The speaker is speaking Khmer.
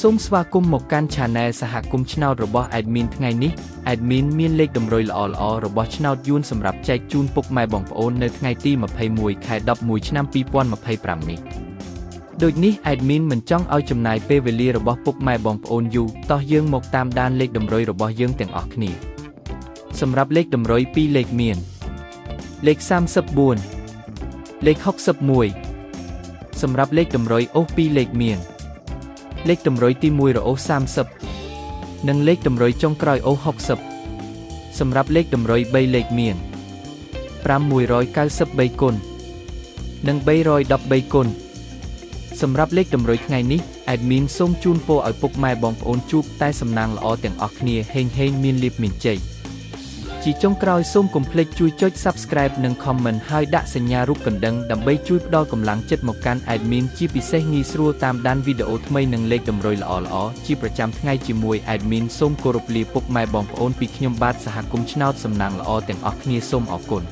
សូមស្វាគមន៍មកកាន់ Channel សហគមន៍ឆ្នោតរបស់ Admin ថ្ងៃនេះ Admin មានលេខតម្រុយល្អៗរបស់ឆ្នោតយួនសម្រាប់ចែកជូនពុកម៉ែបងប្អូននៅថ្ងៃទី21 ខែ 11 ឆ្នាំ 2025 នេះដូចនេះ Admin មិនចង់ឲ្យចំណាយពេលវេលារបស់ពុកម៉ែបងប្អូនយូរតោះយើងមកតាមដានលេខតម្រុយរបស់យើងទាំងអស់គ្នាសម្រាប់លេខតម្រុយ2លេខមានលេខ34លេខ61សម្រាប់លេខតម្រុយអូស2លេខមានលេខតម្រុយទី1រអូស30និងលេខតម្រុយចុងក្រោយអូស60សម្រាប់លេខតម្រុយ3លេខមាន593គុណនិង313គុណសម្រាប់លេខតម្រុយថ្ងៃនេះ Admin សូមជូនពរឲ្យពុកម៉ែបងប្អូនជួបតែសំណាងល្អទាំងអស់គ្នាហេងមានលាភមានជ័យជាចុងក្រោយសូមកុំភ្លេចជួយចុច Subscribe និង Comment ហើយដាក់សញ្ញារូបកណ្ដឹងដើម្បីជួយផ្ដល់កម្លាំងចិត្តមកកាន់ Admin ជាពិសេសងាយស្រួលតាមដានវីដេអូថ្មីនិងលេខតម្រុយល្អៗជាប្រចាំថ្ងៃជាមួយ Admin សូមគោរពលាពុកម៉ែបងប្អូនពីខ្ញុំបាទសហគមន៍ឆ្នោតសំណាងល្អទាំងអស់គ្នាសូមអរគុណ